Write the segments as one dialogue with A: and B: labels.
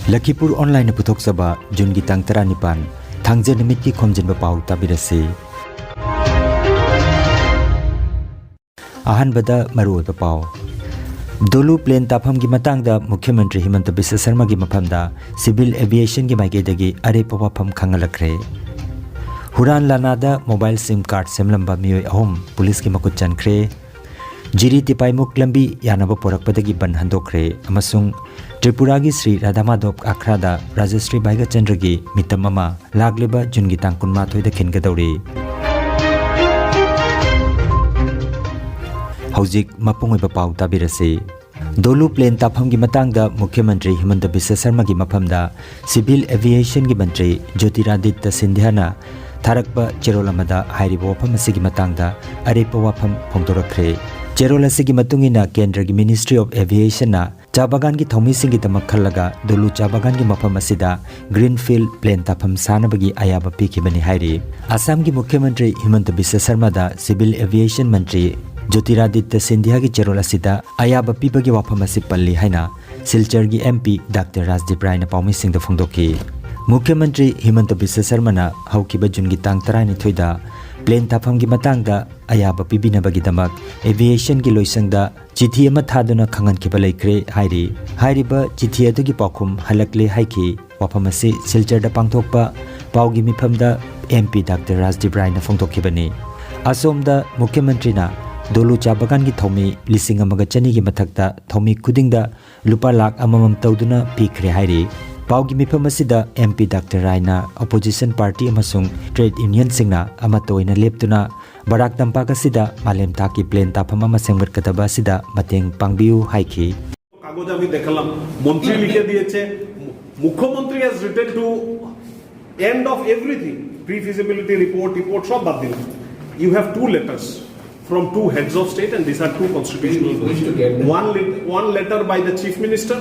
A: Lakhipuronline puthok saba Jun gi tang 19 thangje nimit ki Khomjinba Pao tabirase ahan bada maru ba Pao Dolu plane tapham gi matang da Mukhyamantri Himanta Biswa Sarma gi mafam da civil aviation gi maike dagi are pawa pham khangalakre Huran lana da mobile sim card semlamba miyoi ahom police gi makut chankre Jiri tipai muk lambi yanaba porak padagi ban handokre amasung Tripura gi Sri Radhamadop Akhrada Rajastri Baiga Chandra gi mitam ama lagleba jungi tangkun ma thoida khengadawri Hojik mapungoi ba Pao tabirase Dolu plane tapham gi matang da Mukhyamantri Himanta Biswa Sarma gi mafam da civil aviation gi mantri Jyotiraditya Sindhya na tharakpa cherolamada hairibo wafam asigi matang da arepa wafam phongdorakre Cherola sigi matungina Kendra gi Ministry of Aviation na Chabagan gi thomi singi tamak khallaga Dolu Chabagan gi mafam asida Greenfield plane tapham sanabagi ayaba pikibani hairi Assam gi Mukhyamantri Himanta Biswa Sarma da Civil Aviation Mantri Jyotiraditya Sindhya gi Cherola sida ayaba pibagi wafam asi palli haina Silchar gi MP Dr. Rajdeep Rai na paumi singda phongdoki Mukhyamantri Himanta Biswa Sarma na haukiba jungi tang 12 da plane tapham gi matang da ayaba pibinabagi damak aviation gi loisangda chithi ama thaduna khangan khiba laikre hairiba chithi adu gi pakhum halakle haiki wafamasi Silchar da pangthokpa paugi mifamda MP Dr. Rajdeep Rai na phongdokhibani asomda Mukhyamantri na Dolu Chabagan gi thomi lising amaga chani gi mathakta thomi kudingda lupa lakh amamam tawduna pikre hairi Paugi mifam asida MP Dr. Rai na opposition party amasung trade union singna amatoina leptuna Barak Tampak asida malem taki plane tapham ama sengbat kataba asida mateng pangbiu haiki
B: কাগজ আমি দেখালাম মন্ত্রী লিখে দিয়েছে মুখ্যমন্ত্রী has written to end of everything pre-feasibility report sab bad dil you have two letters from two heads of state and these are two constitutional one letter by the chief minister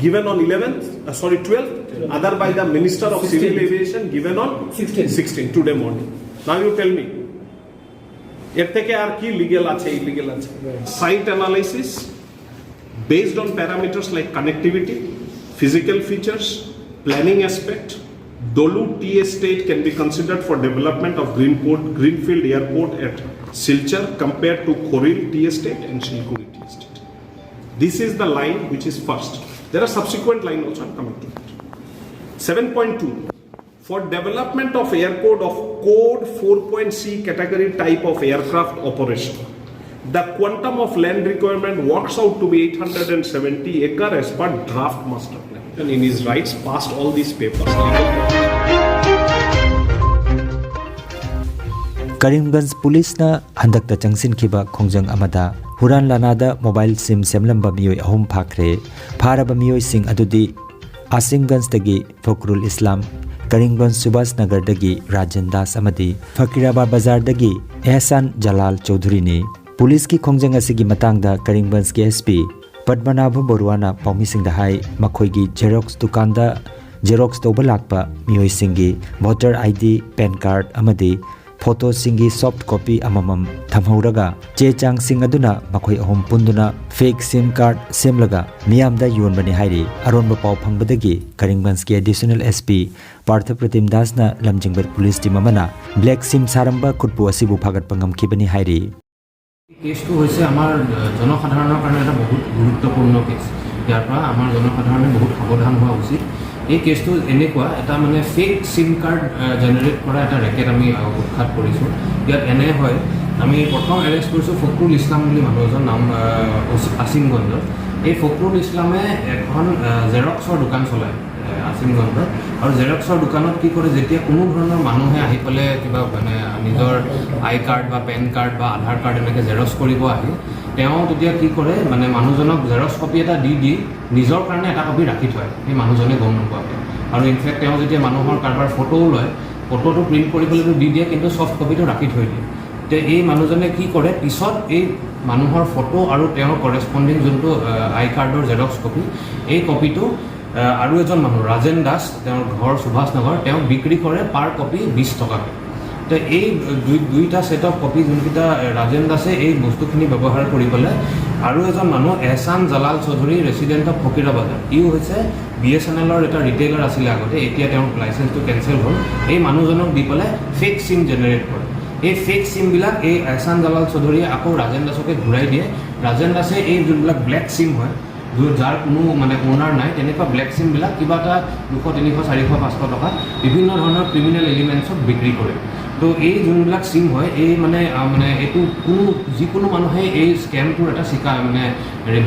B: given on 12th other by the minister of 16. Civil aviation given on 16 today morning now you tell me এর থেকে আর কি legal আছে illegal আছে site analysis based on parameters like connectivity physical features planning aspect Dolu tea estate can be considered for development of Greenfield airport at Silchar compared to Khoril tea estate and Shilkuri tea estate this is the line which is first there are subsequent line also I'm coming to that 7.2 for development of airport of code 4.c category type of aircraft operation the quantum of land requirement works out to be 870 acre as per draft master plan and in his rights passed all these papers
A: Karimganj police na handakta changsin khiba khongjang amada Huran lanada mobile sim semlamba miyoi ahum phakre pharaba miyoi sing adudi Asimganj dagi Fakrul Islam Karimganj Subhas Nagar dagi Rajan Das amadi Fakirabad Bazar dagi Ehsan Jalal Chaudhuri ni police ki khongjang asigi matangda Karimganj ki SP Padmanabha Boruana paumi singda hai makhoi gi Xerox dukanda Xerox toba lakpa miyoi singi voter ID pen card amadi photo singi soft copy amamam thamhauraga che chang sing aduna makhoi ahom punduna fake sim card semlaga miyamda yonbani hairi aronba paw phangbadagi Karimganj ki additional SP Partha Pratim Das na lamjingbar police team amana black sim saramba khutpu asibu phagat pangam khibani hairi
C: কেছটো হৈছে আমাৰ জনসাধাৰণৰ কাৰণে এটা বহুত গুৰুত্বপূৰ্ণ case ইয়াৰ পৰা আমাৰ জনসাধাৰণে বহুত সাৱধান হোৱা উচিত এই কেছটো এনেকুৱা এটা মানে ফেক সিম কাৰ্ড জেনেৰেট কৰা এটা ৰেকেট আমি উৎখাত কৰিছোঁ ইয়াত এনে হয় আমি প্ৰথম এৰেষ্ট কৰিছোঁ ফকৰুল ইছলাম বুলি মানুহ এজন নাম আসিমগঞ্জৰ এই ফকৰুল ইছলামে এখন জেৰক্সৰ দোকান চলায় আসিমগঞ্জত আৰু জেৰক্সৰ দোকানত কি কৰে যেতিয়া কোনো ধৰণৰ মানুহে আহি পেলাই কিবা মানে নিজৰ আই কাৰ্ড বা পেন কাৰ্ড বা আধাৰ কাৰ্ড এনেকৈ জেৰক্স কৰিব আহে তেওঁ তেতিয়া কি কৰে মানে মানুহজনক জেৰক্স কপি এটা দি নিজৰ কাৰণে এটা কপি ৰাখি থয় সেই মানুহজনে গম নোপোৱাকৈ আৰু ইনফেক্ট তেওঁ যেতিয়া মানুহৰ কাৰোবাৰ ফটোও লয় ফটোটো প্ৰিণ্ট কৰিবলৈতো দি দিয়ে কিন্তু ছফ্ট কপিটো ৰাখি থৈ দিয়ে তে এই মানুহজনে কি কৰে পিছত এই মানুহৰ ফটো আৰু তেওঁৰ কৰেছপণ্ডিং যোনটো আই কাৰ্ডৰ জেৰক্স কপি এই কপিটো আৰু এজন মানুহ ৰাজেন দাস তেওঁৰ ঘৰ সুভাষ নগৰ তেওঁ বিক্ৰী কৰে পাৰ কপি 20 টকাকৈ তো এই দুইটা সেট অফ কপি যোনকেইটা ৰাজেন দাসে এই বস্তুখিনি ব্যৱহাৰ কৰি পেলাই আৰু এজন মানুহ এহছান জালাল চৌধুৰী ৰেচিডেণ্ট অফ ফকিৰাবাজাৰ ইও হৈছে BSNLৰ এটা ৰিটেইলাৰ আছিলে আগতে এতিয়া তেওঁৰ লাইচেন্সটো কেঞ্চেল হ'ল এই মানুহজনক দি পেলাই ফেক চিম জেনেৰেট কৰে এই ফেক চিমবিলাক এই এহছান জালাল চৌধুৰীয়ে আকৌ ৰাজেন দাসকে ঘূৰাই দিয়ে ৰাজেন দাসে এই যোনবিলাক ব্লেক চিম হয় যাৰ কোনো মানে ওনাৰ নাই তেনেকুৱা ব্লেক চিমবিলাক কিবা এটা 200 300 400 500 টকা বিভিন্ন ধৰণৰ ক্ৰিমিনেল এলিমেণ্টছত বিক্ৰী কৰে তো এই যোনবিলাক চিম হয় এই মানে এইটো যিকোনো মানুহে এই স্কেমটোৰ এটা চিকাৰ মানে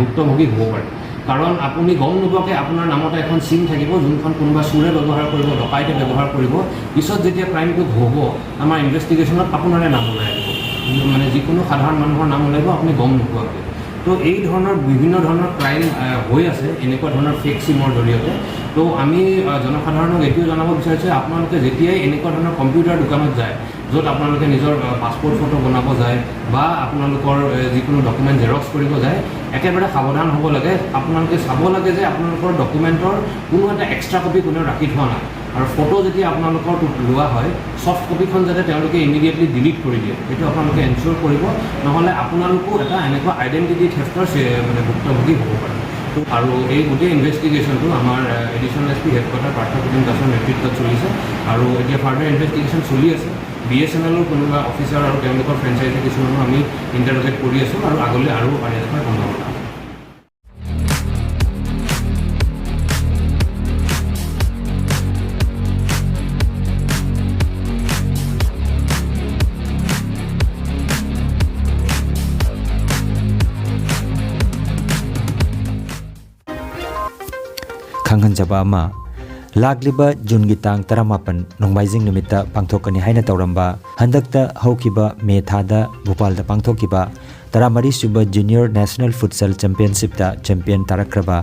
C: ভুক্তভোগী হ'ব পাৰে কাৰণ আপুনি গম নোপোৱাকৈ আপোনাৰ নামতে এখন চিম থাকিব যোনখন কোনোবা চোৰে ব্যৱহাৰ কৰিব ডকাইতে ব্যৱহাৰ কৰিব পিছত যেতিয়া ক্ৰাইমটো হ'ব আমাৰ ইনভেষ্টিগেশ্যনত আপোনাৰে নাম ওলাই আহিব মানে যিকোনো সাধাৰণ মানুহৰ নাম ওলাব আপুনি গম নোপোৱাকৈ তো এই ধৰণৰ বিভিন্ন ধৰণৰ ক্ৰাইম হৈ আছে এনেকুৱা ধৰণৰ ফেক চিমৰ জৰিয়তে তো আমি জনসাধাৰণক এইটোও জনাব বিচাৰিছোঁ আপোনালোকে যেতিয়াই এনেকুৱা ধৰণৰ কম্পিউটাৰ দোকানত যায় য'ত আপোনালোকে নিজৰ পাছপৰ্ট ফটো বনাব যায় বা আপোনালোকৰ যিকোনো ডকুমেণ্ট জেৰক্স কৰিব যায় একেবাৰে সাৱধান হ'ব লাগে আপোনালোকে চাব লাগে যে আপোনালোকৰ ডকুমেণ্টৰ কোনো এটা এক্সট্ৰা কপি কোনেও ৰাখি থোৱা নাই আৰু ফটো যেতিয়া আপোনালোকৰ লোৱা হয় ছফ্ট কপিখন যাতে তেওঁলোকে ইমিডিয়েটলি ডিলিট কৰি দিয়ে সেইটো আপোনালোকে এনচিয়'ৰ কৰিব নহ'লে আপোনালোকো এটা এনেকুৱা আইডেণ্টিটি থেফ্টৰ মানে ভুক্তভোগী হ'ব পাৰে আৰু এই গোটেই ইনভেষ্টিগেশ্যনটো আমাৰ এডিশ্যনেল SP হেডকোৱাৰ্টাৰ পাৰ্থপ্ৰতিম দাসৰ নেতৃত্বত চলিছে আৰু এতিয়া ফাৰ্ডাৰ ইনভেষ্টিগেশ্যন চলি আছে BSNLৰ কোনোবা অফিচাৰ আৰু তেওঁলোকৰ ফ্ৰেঞ্চাইজি কিছুমানো আমি ইণ্টাৰগেট কৰি আছোঁ আৰু আগলৈ আৰু পানী দেখাৰ সম্ভাৱনা আছে
A: khanghanjaba ama lagliba jungi tang 18 nongbaijing numita pangthokani haina tawramba handakta haukiba me thada bhopal da pangthokiba 13 suba junior national futsal championship da champion tarakraba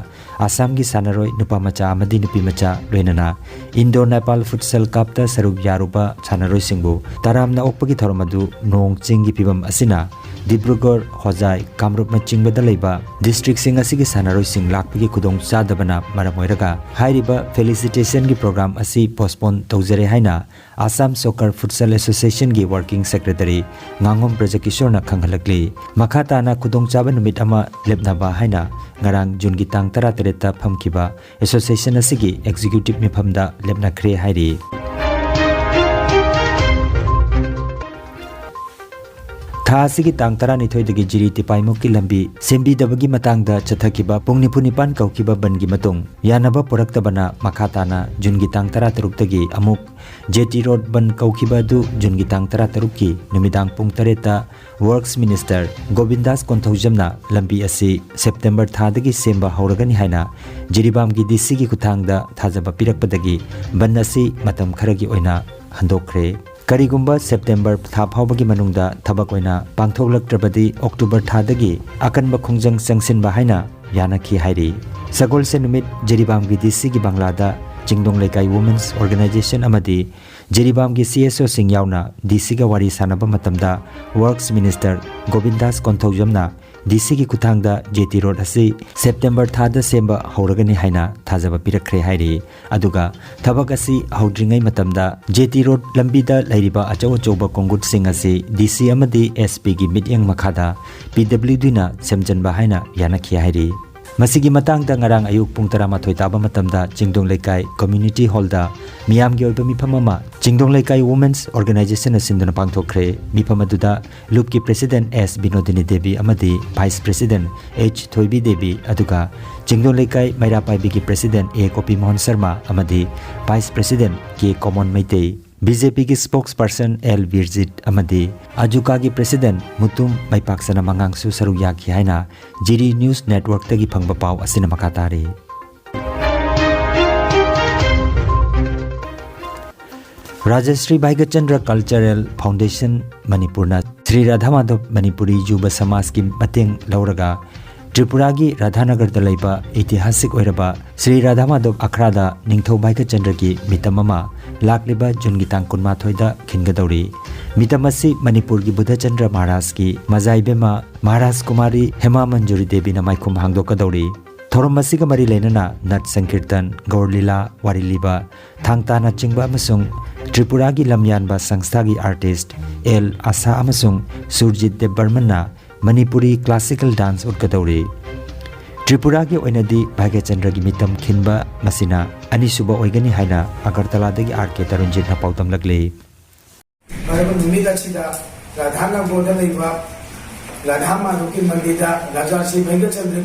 A: assam gi sanaroi nupa macha amadi nupi macha loinana indo nepal futsal cup da saruk yaruba sanaroi singbu taramna okpagi thormadu nong chingi pibam asina Dibrugarh, Hojai, Kamrup Machingbada Leiba, District Sing Asigi Sanaroi Sing Lakpagi Kudong Chadabana Maramoiraga, Hairiba Felicitation gi program asi postpone Tozere Haina, Assam Soccer Futsal Association gi Working Secretary, Ngangom Prajakishorna Kanghalakli, Makhatana Kudong Chaban Numit Ama Lebnaba Haina, Ngarang Jungi Tang Taratereta Phamkiba, Association Asigi Executive Miphamda Lebna Kre Hairi. Thasigi tang 12 dagi jiri tipaimok ki lambi sembi dabagi matangda chathakiba pungni punipan kaukiba bangi matung yanaba poraktabana makhatana jungi tang 13 dagi amuk JT Road ban kaukiba du jungi tang 13 ki numidang pung tareta Works Minister Govindas Konthaujamna lambi asi September thadagi semba hauragani haina jiribam gi DC gi kuthangda thajaba pirakpadagi ban asi matam kharagi oina handokre Karigumba September tha phawbagi manungda thabak oina pangthoklaktrabadi October thadagi akanba khongjang sangsinba haina yanaki hairi sagol se numit jeribam gi DC gi banglada Jingdong Lekai Women's Organization amadi jeribam gi CSO sing yauna DC ga wari sanaba matamda Works Minister Govindas Konthaujamna DC gi kuthangda JT Road asi September thada semba hauragani haina thajaba pirakre hairi aduga thabak asi haudringai matamda JT Road lambida lairiba achaw achawba kongut sing asi DC amadi SP gi mityang makhada PWD na semjanba haina yanakhi hairi Masigi matangda ngarang ayuk pung 13 taba matamda Jingdong Lekai Community Hall da miyam gi oiba mifam ama Jingdong Lekai Women's Organization asindana pangthokre mifam aduda loop ki President S Binodini Devi amadi Vice President H Thoibi Devi aduga Jingdong Lekai Mairapai bi ki President A Kopi Mohan Sharma amadi Vice President K Common Maitei BJP ki spokesperson L Virjit amadi Ajuka ki President Mutum Maipaksana Mangangsu Saruya ki haina Jiri News Network tagi phangba paw asina makatari Rajashri Bhaigachandra Cultural Foundation Manipurna Sri Radhamadhav Manipuri Yuba Samaj ki mateng lauraga Tripuragi Radhanagar da laiba itihasik oiraba Sri Radhamadhav Akhrada Ningthau Bhaigachandra ki mitamama lakliba jungi tang 12 da khingadori mitamasi Manipur gi Buddhachandra Maharaj ki mazaibema Maharaj Kumari Hema Manjuri Devi na maikhum hangdokadori Thoromasi ga mari lenana Nat Sankirtan Gaurlila Wariliba Thangtana chingba amasung Tripura gi lamyanba sangstha gi artist L Asa amasung Surjit Dev Barman na Manipuri classical dance utkadori. Tripura ki oinadi Bhagachandra gi mitam khinba masina ani suba oigani haina Agartala dagi RK Tarunjit na pautam lagle.
D: Radhana Boda Leva, Radhama Luki Mandita, Rajarsi Bhagachandra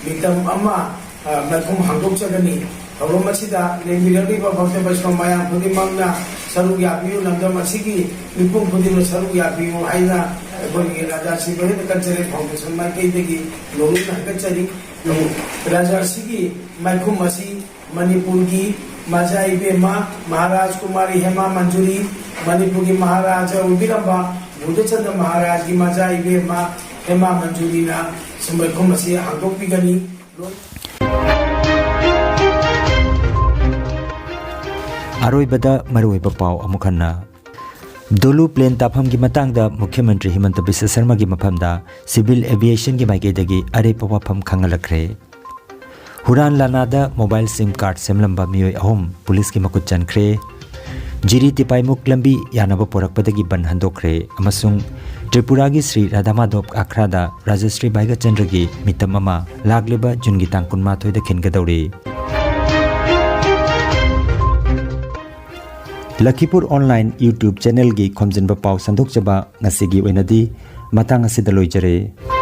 D: mitam Amma, Makum Hanguk Chagani, Romachida, Lady Bhakta Maya, Pudimana, Saruyabu, Nandamashiki, Nipum Pudim Saruyabu, Aina, Rajarsi Bhagachandra, Foundation, my Kayaki, Loruna Kachari, Rajarsi, Makum Masi, Manipuri, Majai Bema, Maharaj Kumari Hema Manjuri, Manipuri Maharaja Ubiramba. Budachanda Maharaj ki maja ibe ma Hema Manjurina sumbai kumasi hangok pigani.
A: Aroibada maruiba pau amukhanna. Dolu plane tapham ki matangda Mukhyamantri Himanta Biswa Sarma ki maphamda civil aviation ki maikedagi are pawafam khangalakre. Huran lanada mobile sim card semlamba miyoi ahom police ki makut chankre. Jiri Tipaimuk Lambi Yanaba Porakpadagi Ban Handokre, Amasung Tripuragi Sri Radhamadop Akrada, Rajastri Bhagachandragi, Mitamama, Lagliba Jungitang Kunmatoi the Kingadori. Lakhipuronline YouTube channel gi Khomjinba Pao Sandok Jaba Nasigi Wenadi, Matanga Sidaloi Jare.